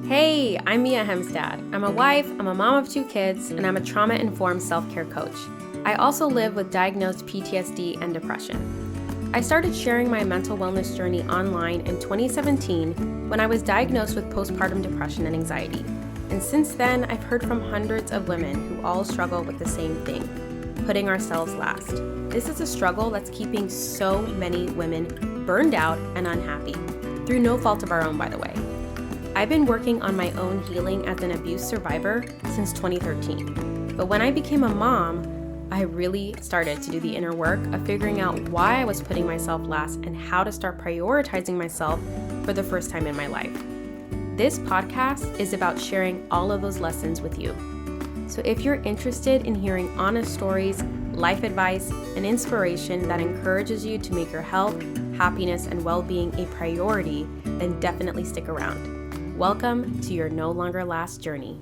Hey, I'm Mia Hemstad. I'm a wife, I'm a mom of 2 kids, and I'm a trauma-informed self-care coach. I also live with diagnosed PTSD and depression. I started sharing my mental wellness journey online in 2017 when I was diagnosed with postpartum depression and anxiety. And since then, I've heard from hundreds of women who all struggle with the same thing, putting ourselves last. This is a struggle that's keeping so many women burned out and unhappy, through no fault of our own, by the way. I've been working on my own healing as an abuse survivor since 2013. But when I became a mom, I really started to do the inner work of figuring out why I was putting myself last and how to start prioritizing myself for the first time in my life. This podcast is about sharing all of those lessons with you. So if you're interested in hearing honest stories, life advice, and inspiration that encourages you to make your health, happiness, and well-being a priority, then definitely stick around. Welcome to your No Longer Last journey.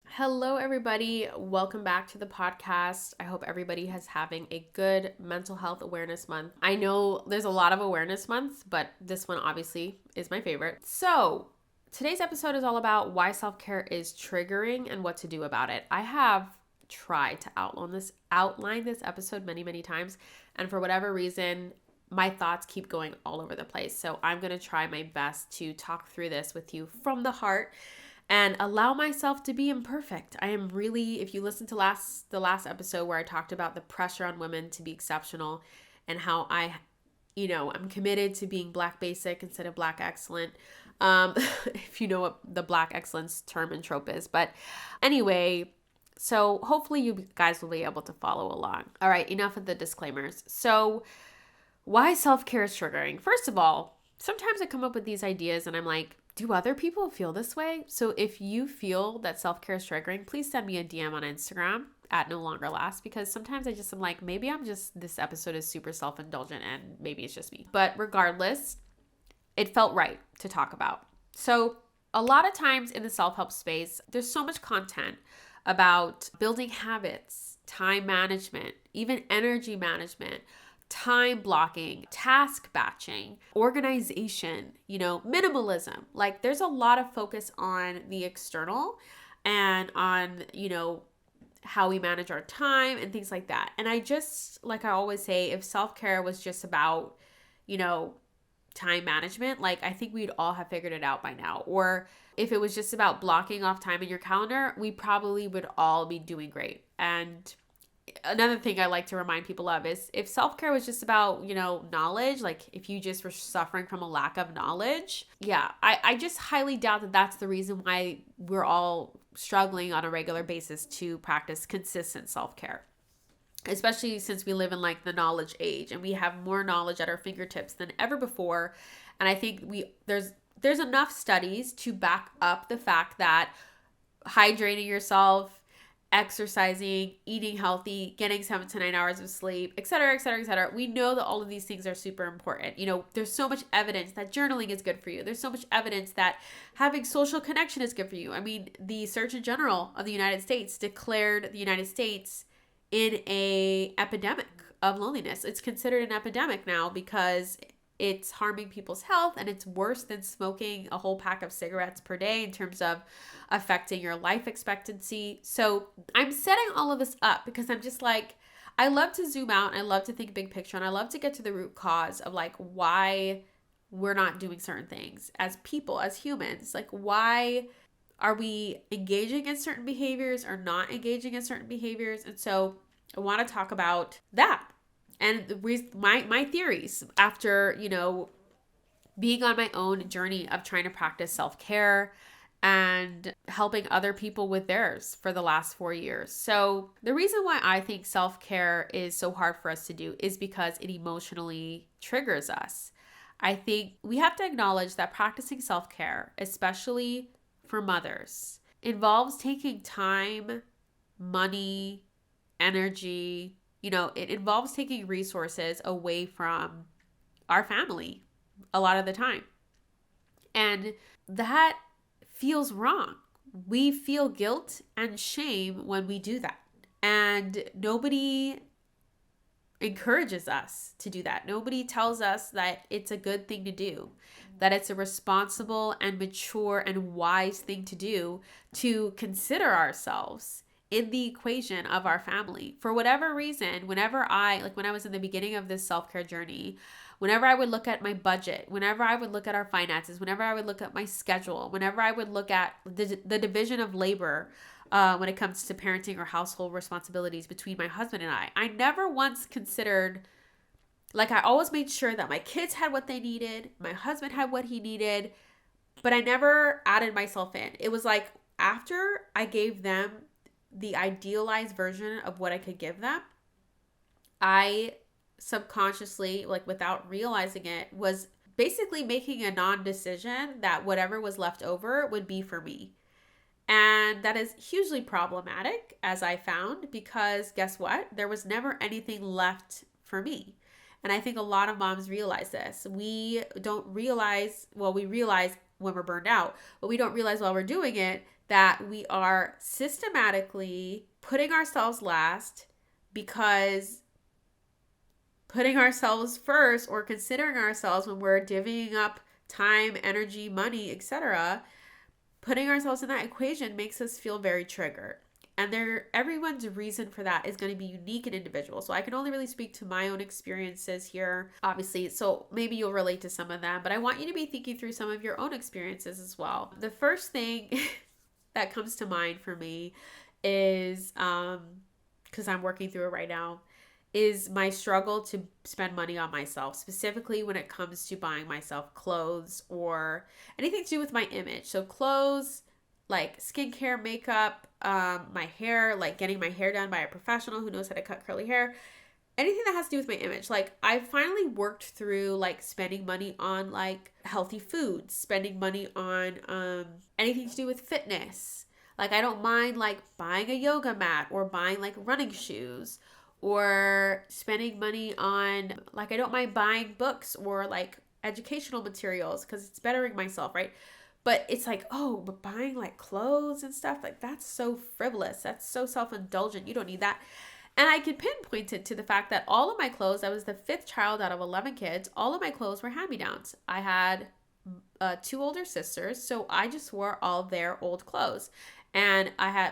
Hello, everybody. Welcome back to the podcast. I hope everybody is having a good mental health awareness month. I know there's a lot of awareness months, but this one obviously is my favorite. So today's episode is all about why self-care is triggering and what to do about it. I have tried to outline this episode many times, and for whatever reason, my thoughts keep going all over the place. So I'm going to try my best to talk through this with you from the heart and allow myself to be imperfect. I am really, if you listen to the last episode where I talked about the pressure on women to be exceptional and how I'm committed to being Black basic instead of Black excellent. If you know what the Black excellence term and trope is. But anyway, so hopefully you guys will be able to follow along. All right, enough of the disclaimers. So why self-care is triggering? First of all, sometimes I come up with these ideas and I'm like, do other people feel this way? So if you feel that self-care is triggering, please send me a DM on Instagram at No Longer Last, because sometimes I'm like, maybe this episode is super self-indulgent and maybe it's just me. But regardless, it felt right to talk about. So a lot of times in the self-help space, there's so much content about building habits, time management, even energy management, time blocking, task batching, organization, minimalism. Like there's a lot of focus on the external and on, how we manage our time and things like that. And I just, like I always say, if self-care was just about, time management, like I think we'd all have figured it out by now. Or if it was just about blocking off time in your calendar, we probably would all be doing great. And another thing I like to remind people of is if self-care was just about, knowledge, like if you just were suffering from a lack of knowledge, I just highly doubt that that's the reason why we're all struggling on a regular basis to practice consistent self-care. Especially since we live in like the knowledge age and we have more knowledge at our fingertips than ever before. And I think there's enough studies to back up the fact that hydrating yourself, exercising, eating healthy, getting 7 to 9 hours of sleep, et cetera, et cetera, et cetera. We know that all of these things are super important. There's so much evidence that journaling is good for you. There's so much evidence that having social connection is good for you. I mean, the Surgeon General of the United States declared the United States in an epidemic of loneliness. It's considered an epidemic now because it's harming people's health, and it's worse than smoking a whole pack of cigarettes per day in terms of affecting your life expectancy. So I'm setting all of this up because I'm just like, I love to zoom out and I love to think big picture, and I love to get to the root cause of like why we're not doing certain things as people, as humans. Like, why are we engaging in certain behaviors or not engaging in certain behaviors? And so I want to talk about that. And my theories after, being on my own journey of trying to practice self-care and helping other people with theirs for the last 4 years. So the reason why I think self-care is so hard for us to do is because it emotionally triggers us. I think we have to acknowledge that practicing self-care, especially for mothers, involves taking time, money, energy. It involves taking resources away from our family a lot of the time. And that feels wrong. We feel guilt and shame when we do that. And nobody encourages us to do that. Nobody tells us that it's a good thing to do, that it's a responsible and mature and wise thing to do, to consider ourselves in the equation of our family. For whatever reason, whenever when I was in the beginning of this self-care journey, whenever I would look at my budget, whenever I would look at our finances, whenever I would look at my schedule, whenever I would look at the division of labor, when it comes to parenting or household responsibilities between my husband and I never once considered, like, I always made sure that my kids had what they needed, my husband had what he needed, but I never added myself in. It was like after I gave them the idealized version of what I could give them, I subconsciously, like without realizing it, was basically making a non-decision that whatever was left over would be for me. And that is hugely problematic, as I found, because guess what? There was never anything left for me. And I think a lot of moms realize this. We don't realize, well, we realize when we're burned out, but we don't realize while we're doing it that we are systematically putting ourselves last, because putting ourselves first or considering ourselves when we're divvying up time, energy, money, etc., putting ourselves in that equation makes us feel very triggered. And everyone's reason for that is going to be unique and individual. So I can only really speak to my own experiences here, obviously. So maybe you'll relate to some of them, but I want you to be thinking through some of your own experiences as well. The first thing that comes to mind for me is, because I'm working through it right now, is my struggle to spend money on myself, specifically when it comes to buying myself clothes or anything to do with my image. So clothes, like skincare, makeup, my hair, like getting my hair done by a professional who knows how to cut curly hair, anything that has to do with my image. Like, I finally worked through like spending money on like healthy foods, spending money on anything to do with fitness. Like, I don't mind like buying a yoga mat or buying like running shoes, or spending money on, like, I don't mind buying books or like educational materials because it's bettering myself, right? But it's like, oh, but buying like clothes and stuff, like, that's so frivolous. That's so self-indulgent. You don't need that. And I can pinpoint it to the fact that all of my clothes, I was the fifth child out of 11 kids, all of my clothes were hand-me-downs. I had 2 older sisters, so I just wore all their old clothes. And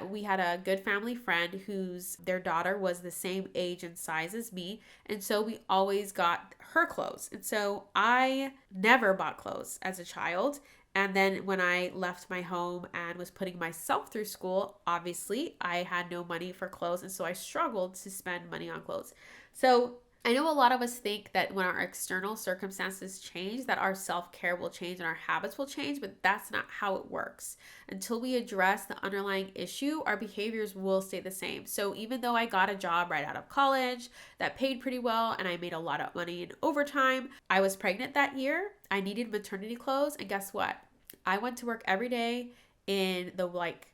we had a good family friend whose their daughter was the same age and size as me, and so we always got her clothes. And so I never bought clothes as a child. And then when I left my home and was putting myself through school, obviously I had no money for clothes, and so I struggled to spend money on clothes. So I know a lot of us think that when our external circumstances change, that our self-care will change and our habits will change, but that's not how it works. Until we address the underlying issue, our behaviors will stay the same. So even though I got a job right out of college that paid pretty well and I made a lot of money in overtime, I was pregnant that year. I needed maternity clothes, and guess what? I went to work every day in the, like,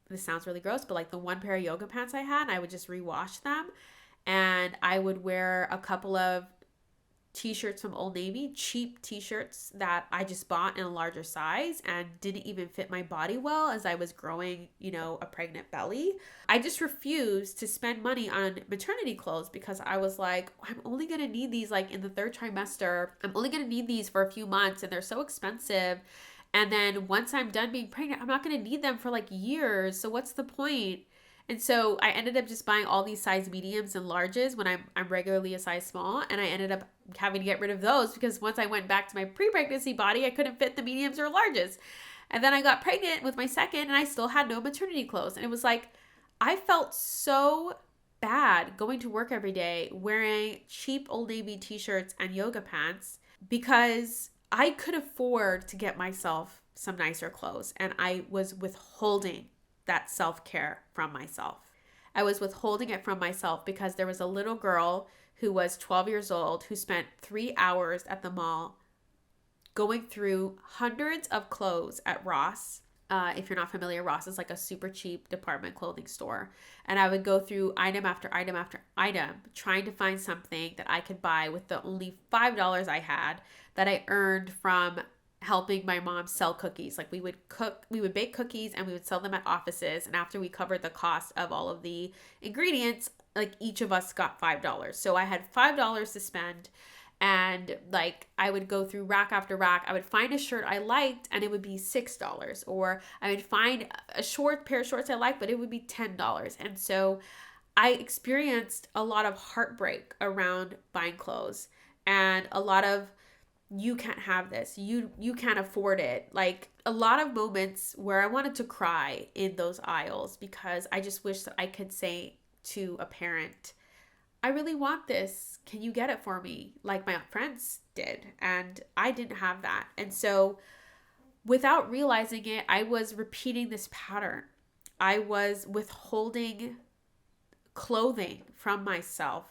this sounds really gross, but like the one pair of yoga pants I had, and I would just rewash them. And I would wear a couple of t-shirts from Old Navy, cheap t-shirts that I just bought in a larger size and didn't even fit my body well as I was growing, a pregnant belly. I just refused to spend money on maternity clothes because I was like, I'm only going to need these like in the 3rd trimester. I'm only going to need these for a few months and they're so expensive. And then once I'm done being pregnant, I'm not going to need them for like years. So what's the point? And so I ended up just buying all these size mediums and larges when I'm regularly a size small. And I ended up having to get rid of those because once I went back to my pre-pregnancy body, I couldn't fit the mediums or larges. And then I got pregnant with my second and I still had no maternity clothes. And it was like, I felt so bad going to work every day wearing cheap Old Navy t-shirts and yoga pants because I could afford to get myself some nicer clothes. And I was withholding that self-care from myself. I was withholding it from myself because there was a little girl who was 12 years old who spent 3 hours at the mall going through hundreds of clothes at Ross. If you're not familiar, Ross is like a super cheap department clothing store. And I would go through item after item after item, trying to find something that I could buy with the only $5 I had that I earned from helping my mom sell cookies. Like, we would bake cookies and we would sell them at offices. And after we covered the cost of all of the ingredients, like each of us got $5. So I had $5 to spend, and like I would go through rack after rack. I would find a shirt I liked and it would be $6, or I would find a pair of shorts I liked, but it would be $10. And so I experienced a lot of heartbreak around buying clothes, and a lot of, you can't have this, you can't afford it, like a lot of moments where I wanted to cry in those aisles because I just wish that I could say to a parent, I really want this, can you get it for me, like my friends did. And I didn't have that. And so without realizing it, I was repeating this pattern. I was withholding clothing from myself,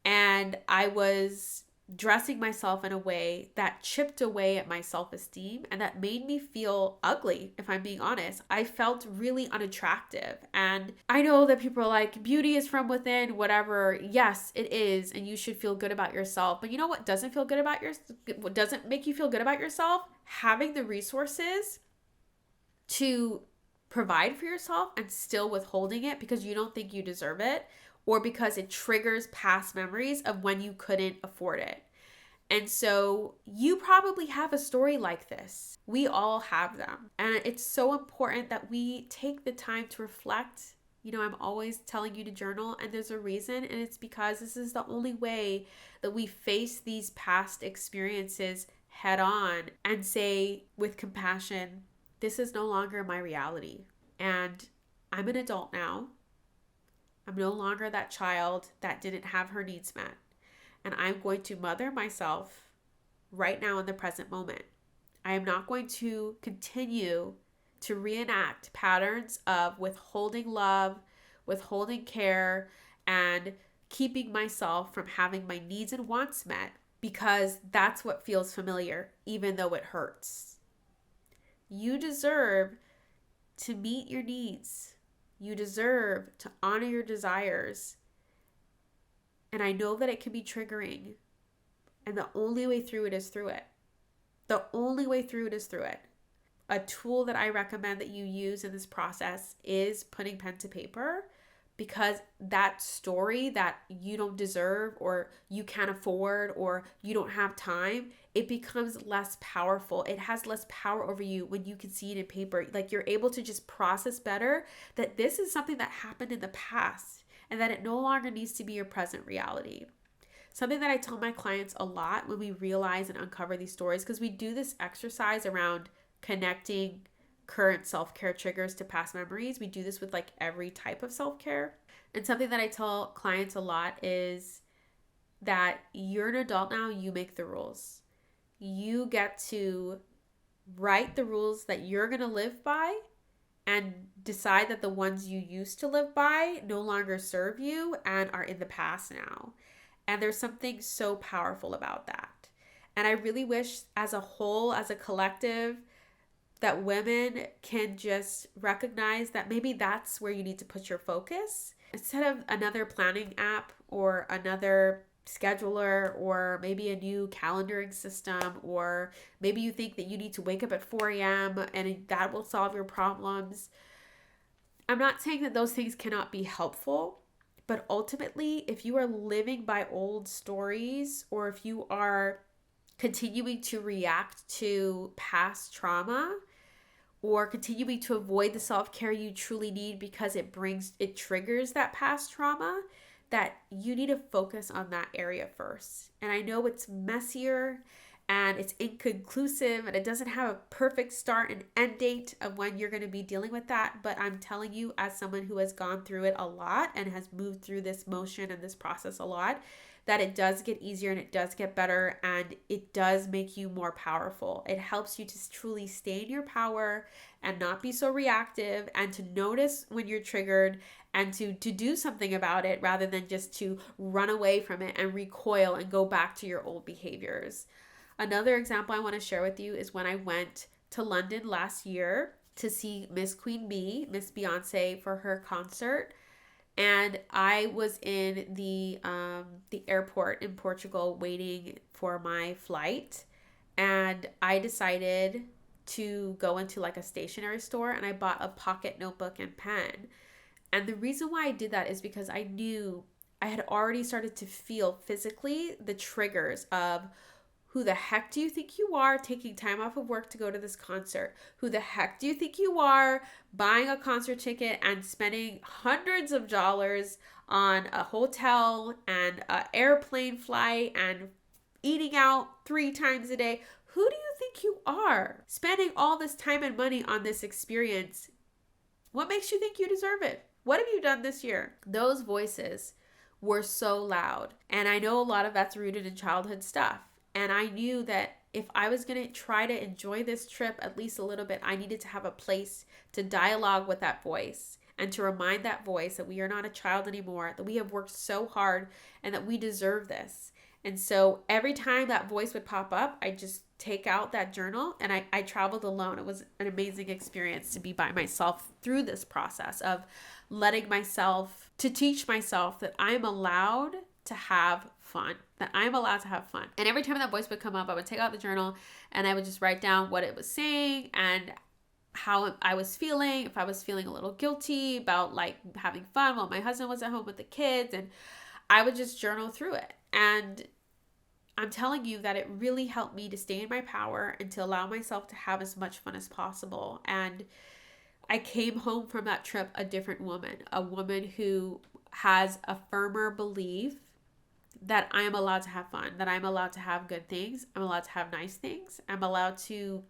and I was dressing myself in a way that chipped away at my self-esteem and that made me feel ugly. If I'm being honest, I felt really unattractive. And I know that people are like, beauty is from within, whatever. Yes, it is, and you should feel good about yourself. But you know what doesn't feel good about what doesn't make you feel good about yourself? Having the resources to provide for yourself and still withholding it because you don't think you deserve it, or because it triggers past memories of when you couldn't afford it. And so you probably have a story like this. We all have them. And it's so important that we take the time to reflect. You know, I'm always telling you to journal, and there's a reason, and it's because this is the only way that we face these past experiences head on and say with compassion, this is no longer my reality. And I'm an adult now. I'm no longer that child that didn't have her needs met. And I'm going to mother myself right now in the present moment. I am not going to continue to reenact patterns of withholding love, withholding care, and keeping myself from having my needs and wants met because that's what feels familiar, even though it hurts. You deserve to meet your needs. You deserve to honor your desires. And I know that it can be triggering. And the only way through it is through it. The only way through it is through it. A tool that I recommend that you use in this process is putting pen to paper, because that story that you don't deserve or you can't afford or you don't have time, it becomes less powerful. It has less power over you when you can see it in paper. Like you're able to just process better that this is something that happened in the past and that it no longer needs to be your present reality. Something that I tell my clients a lot when we realize and uncover these stories, because we do this exercise around connecting current self-care triggers to past memories. We do this with like every type of self-care. And something that I tell clients a lot is that you're an adult now, you make the rules. You get to write the rules that you're going to live by and decide that the ones you used to live by no longer serve you and are in the past now. And there's something so powerful about that. And I really wish as a whole, as a collective, that women can just recognize that maybe that's where you need to put your focus. Instead of another planning app or another scheduler or maybe a new calendaring system, or maybe you think that you need to wake up at 4 a.m. and that will solve your problems. I'm not saying that those things cannot be helpful, but ultimately, if you are living by old stories, or if you are continuing to react to past trauma, or continuing to avoid the self-care you truly need because it triggers that past trauma, that you need to focus on that area first. And I know it's messier and it's inconclusive and it doesn't have a perfect start and end date of when you're going to be dealing with that, but I'm telling you, as someone who has gone through it a lot and has moved through this motion and this process a lot, that it does get easier and it does get better and it does make you more powerful. It helps you to truly stay in your power and not be so reactive, and to notice when you're triggered and to do something about it rather than just to run away from it and recoil and go back to your old behaviors. Another example I want to share with you is when I went to London last year to see Miss Queen Bee, Miss Beyonce, for her concert. And I was in the airport in Portugal waiting for my flight, and I decided to go into like a stationery store, and I bought a pocket notebook and pen. And the reason why I did that is because I knew I had already started to feel physically the triggers of who the heck do you think you are taking time off of work to go to this concert? Who the heck do you think you are buying a concert ticket and spending hundreds of dollars on a hotel and an airplane flight and eating out 3 times a day? Who do you think you are spending all this time and money on this experience? What makes you think you deserve it? What have you done this year? Those voices were so loud. And I know a lot of that's rooted in childhood stuff. And I knew that if I was going to try to enjoy this trip at least a little bit, I needed to have a place to dialogue with that voice and to remind that voice that we are not a child anymore, that we have worked so hard and that we deserve this. And so every time that voice would pop up, I just take out that journal and I traveled alone. It was an amazing experience to be by myself through this process of letting myself, to teach myself that I'm allowed to have fun, that I'm allowed to have fun. And every time that voice would come up, I would take out the journal and I would just write down what it was saying and how I was feeling, if I was feeling a little guilty about like having fun while my husband was at home with the kids, and I would just journal through it. And I'm telling you that it really helped me to stay in my power and to allow myself to have as much fun as possible. And I came home from that trip a different woman, a woman who has a firmer belief that I am allowed to have fun, that I'm allowed to have good things, I'm allowed to have nice things, I'm allowed to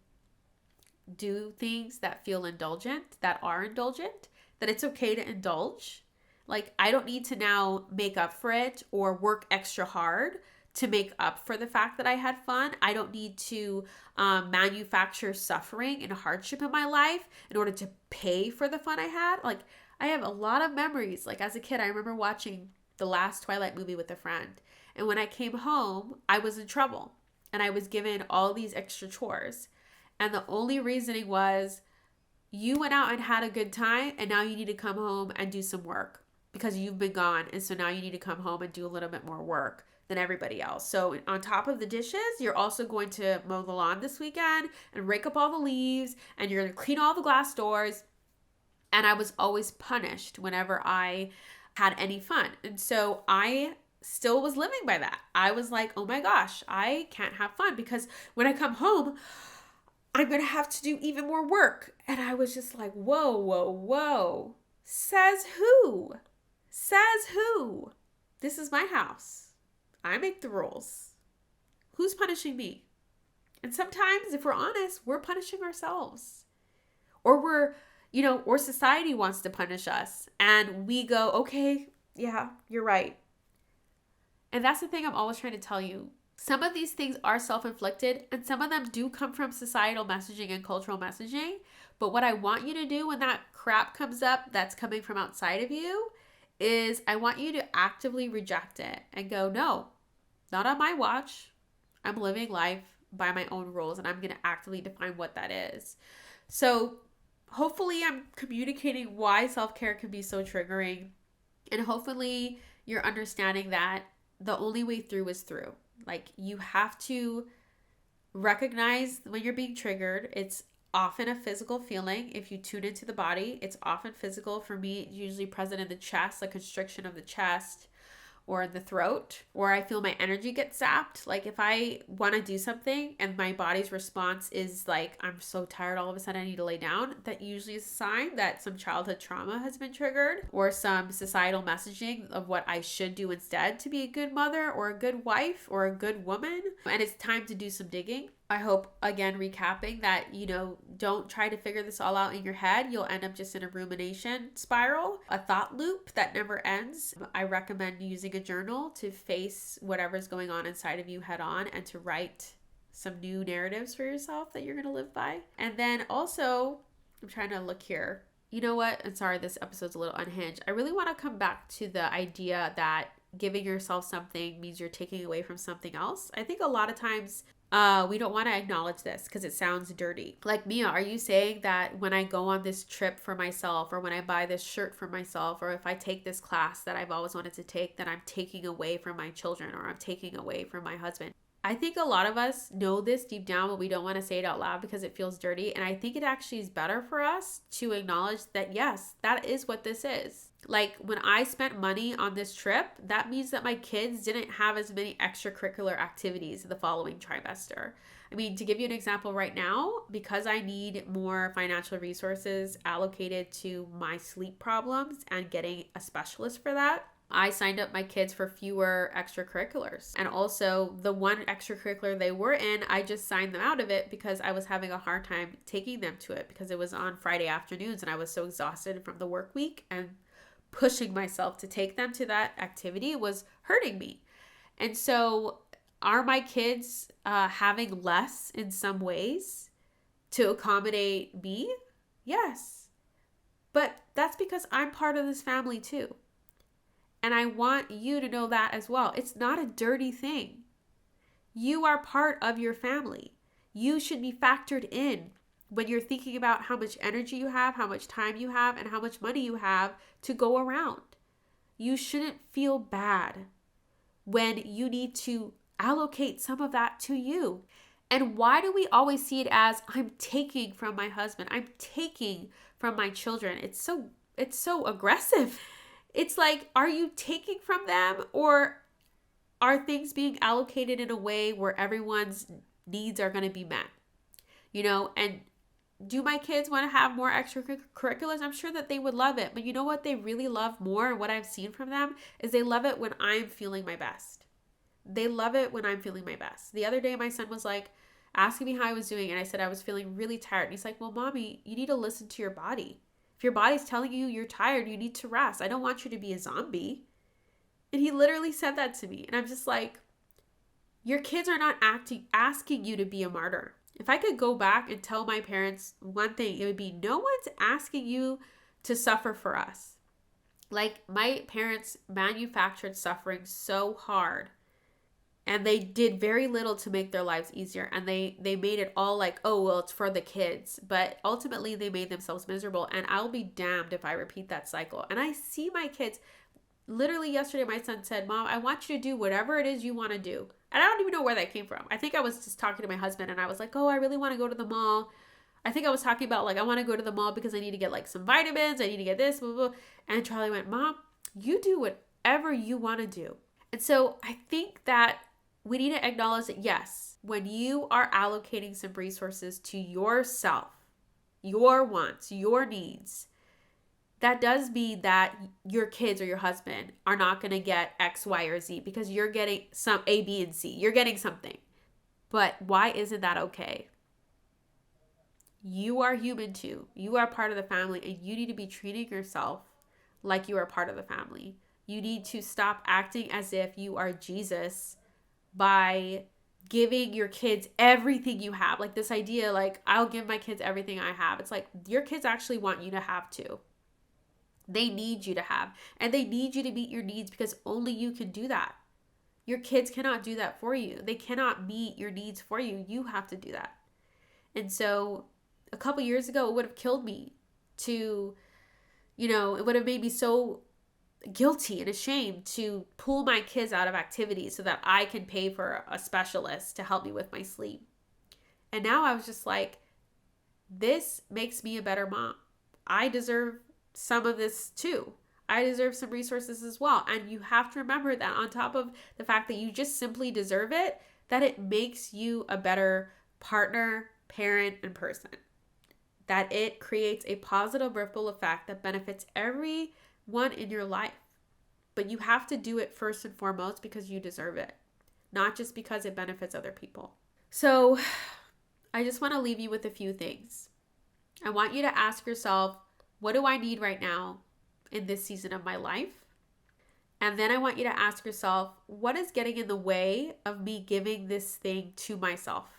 do things that feel indulgent, that are indulgent, that it's okay to indulge. Like, I don't need to now make up for it or work extra hard to make up for the fact that I had fun. I don't need to manufacture suffering and hardship in my life in order to pay for the fun I had. Like, I have a lot of memories. Like, as a kid, I remember watching the last Twilight movie with a friend. And when I came home, I was in trouble. And I was given all these extra chores. And the only reasoning was, you went out and had a good time, and now you need to come home and do some work because you've been gone. And so now you need to come home and do a little bit more work than everybody else. So on top of the dishes, you're also going to mow the lawn this weekend and rake up all the leaves, and you're going to clean all the glass doors. And I was always punished whenever I had any fun. And so I still was living by that. I was like, oh my gosh, I can't have fun because when I come home, I'm going to have to do even more work. And I was just like, whoa, whoa, whoa. Says who? Says who? This is my house. I make the rules. Who's punishing me? And sometimes, if we're honest, we're punishing ourselves. Or or society wants to punish us. And we go, okay, yeah, you're right. And that's the thing I'm always trying to tell you. Some of these things are self-inflicted, and some of them do come from societal messaging and cultural messaging. But what I want you to do when that crap comes up that's coming from outside of you is I want you to actively reject it and go, no, not on my watch. I'm living life by my own rules, and I'm going to actively define what that is. So hopefully I'm communicating why self-care can be so triggering, and hopefully you're understanding that the only way through is through. Like, you have to recognize when you're being triggered. It's often a physical feeling. If you tune into the body, it's often physical. For me, it's usually present in the chest, a constriction of the chest or in the throat, or I feel my energy get zapped. Like, if I want to do something and my body's response is like, I'm so tired, all of a sudden I need to lay down, that usually is a sign that some childhood trauma has been triggered or some societal messaging of what I should do instead to be a good mother or a good wife or a good woman. And it's time to do some digging. I hope, again, recapping that, don't try to figure this all out in your head. You'll end up just in a rumination spiral, a thought loop that never ends. I recommend using a journal to face whatever's going on inside of you head on and to write some new narratives for yourself that you're going to live by. And then also, I'm trying to look here. You know what? I'm sorry, this episode's a little unhinged. I really want to come back to the idea that giving yourself something means you're taking away from something else. I think a lot of times we don't want to acknowledge this because it sounds dirty. Like, Mia, are you saying that when I go on this trip for myself, or when I buy this shirt for myself, or if I take this class that I've always wanted to take, that I'm taking away from my children, or I'm taking away from my husband? I think a lot of us know this deep down, but we don't want to say it out loud because it feels dirty. And I think it actually is better for us to acknowledge that, yes, that is what this is. Like when I spent money on this trip, that means that my kids didn't have as many extracurricular activities the following trimester. I mean, to give you an example right now, because I need more financial resources allocated to my sleep problems and getting a specialist for that, I signed up my kids for fewer extracurriculars. And also, the one extracurricular they were in, I just signed them out of it because I was having a hard time taking them to it because it was on Friday afternoons and I was so exhausted from the work week, and pushing myself to take them to that activity was hurting me. And so, are my kids having less in some ways to accommodate me? Yes. But that's because I'm part of this family too. And I want you to know that as well. It's not a dirty thing. You are part of your family. You should be factored in when you're thinking about how much energy you have, how much time you have, and how much money you have to go around. You shouldn't feel bad when you need to allocate some of that to you. And why do we always see it as I'm taking from my husband? I'm taking from my children. It's so aggressive. It's like, are you taking from them, or are things being allocated in a way where everyone's needs are going to be met? And do my kids want to have more extracurriculars? I'm sure that they would love it. But you know what they really love more, and what I've seen from them, is they love it when I'm feeling my best. They love it when I'm feeling my best. The other day, my son was like asking me how I was doing, and I said I was feeling really tired. And he's like, well, mommy, you need to listen to your body. If your body's telling you you're tired, you need to rest. I don't want you to be a zombie. And he literally said that to me. And I'm just like, your kids are not asking you to be a martyr. If I could go back and tell my parents one thing, it would be, no one's asking you to suffer for us. Like, my parents manufactured suffering so hard, and they did very little to make their lives easier. And they made it all like, oh, well, it's for the kids. But ultimately, they made themselves miserable. And I'll be damned if I repeat that cycle. And I see my kids. Literally yesterday, my son said, Mom, I want you to do whatever it is you want to do. And I don't even know where that came from. I think I was just talking to my husband, and I was like, oh, I really want to go to the mall. I think I was talking about, like, I want to go to the mall because I need to get, like, some vitamins. I need to get this, blah, blah, blah. And Charlie went, Mom, you do whatever you want to do. And so I think that we need to acknowledge that, yes, when you are allocating some resources to yourself, your wants, your needs, that does mean that your kids or your husband are not going to get X, Y, or Z because you're getting some A, B, and C. You're getting something. But why isn't that okay? You are human too. You are part of the family, and you need to be treating yourself like you are part of the family. You need to stop acting as if you are Jesus by giving your kids everything you have. Like this idea, like, I'll give my kids everything I have. It's like, your kids actually want you to have too. They need you to have, and they need you to meet your needs because only you can do that. Your kids cannot do that for you. They cannot meet your needs for you. You have to do that. And so a couple years ago, it would have killed me to, it would have made me so guilty and ashamed to pull my kids out of activities so that I can pay for a specialist to help me with my sleep. And now I was just like, this makes me a better mom. I deserve some of this too. I deserve some resources as well. And you have to remember that on top of the fact that you just simply deserve it, that it makes you a better partner, parent, and person. That it creates a positive ripple effect that benefits everyone in your life. But you have to do it first and foremost because you deserve it, not just because it benefits other people. So I just want to leave you with a few things. I want you to ask yourself, what do I need right now in this season of my life? And then I want you to ask yourself, what is getting in the way of me giving this thing to myself?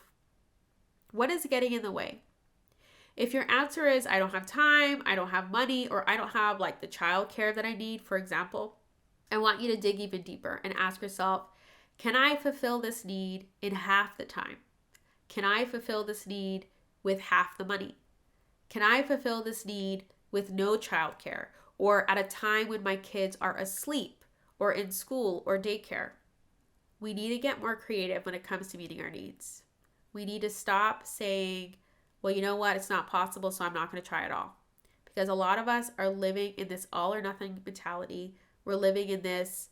What is getting in the way? If your answer is, I don't have time, I don't have money, or I don't have like the childcare that I need, for example, I want you to dig even deeper and ask yourself, can I fulfill this need in half the time? Can I fulfill this need with half the money? Can I fulfill this need with no childcare, or at a time when my kids are asleep or in school or daycare? We need to get more creative when it comes to meeting our needs. We need to stop saying, well, you know what, it's not possible, so I'm not going to try at all. Because a lot of us are living in this all or nothing mentality. We're living in this,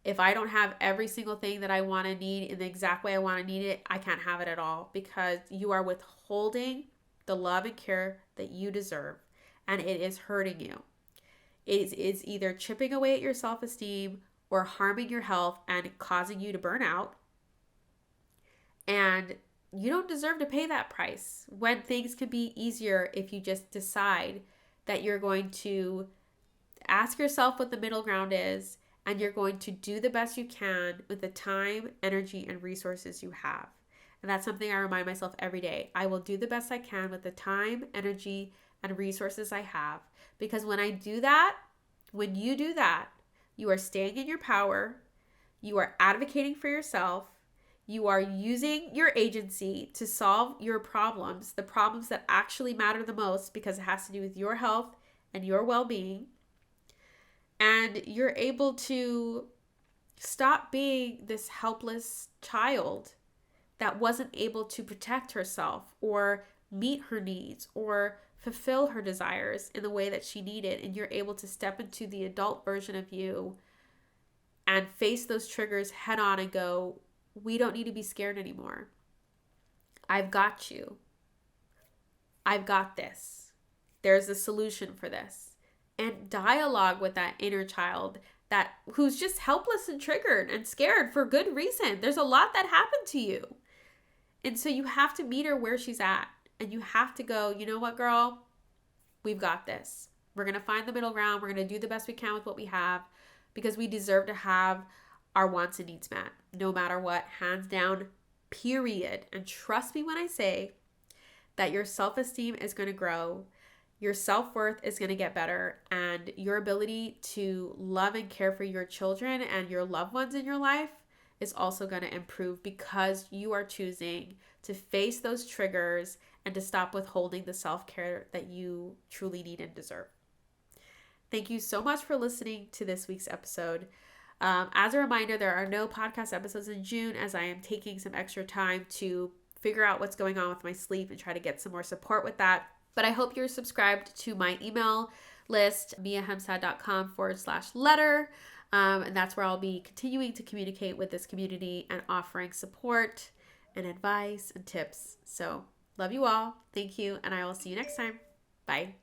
if I don't have every single thing that I want to need in the exact way I want to need it, I can't have it at all, because you are withholding the love and care that you deserve, and it is hurting you. It is either chipping away at your self-esteem or harming your health and causing you to burn out. And you don't deserve to pay that price when things can be easier if you just decide that you're going to ask yourself what the middle ground is, and you're going to do the best you can with the time, energy, and resources you have. And that's something I remind myself every day. I will do the best I can with the time, energy, and resources I have. Because when I do that, when you do that, you are staying in your power, you are advocating for yourself, you are using your agency to solve your problems, the problems that actually matter the most, because it has to do with your health and your well-being. And you're able to stop being this helpless child that wasn't able to protect herself or meet her needs or fulfill her desires in the way that she needed. And you're able to step into the adult version of you and face those triggers head on and go, we don't need to be scared anymore. I've got you. I've got this. There's a solution for this. And dialogue with that inner child who's just helpless and triggered and scared for good reason. There's a lot that happened to you. And so you have to meet her where she's at. And you have to go, you know what, girl? We've got this. We're going to find the middle ground. We're going to do the best we can with what we have, because we deserve to have our wants and needs met, no matter what, hands down, period. And trust me when I say that your self-esteem is going to grow, your self-worth is going to get better, and your ability to love and care for your children and your loved ones in your life is also going to improve, because you are choosing to face those triggers and to stop withholding the self-care that you truly need and deserve. Thank you so much for listening to this week's episode. As a reminder, there are no podcast episodes in June, as I am taking some extra time to figure out what's going on with my sleep and try to get some more support with that. But I hope you're subscribed to my email list, miahemsad.com/letter. And that's where I'll be continuing to communicate with this community and offering support and advice and tips. So love you all. Thank you. And I will see you next time. Bye.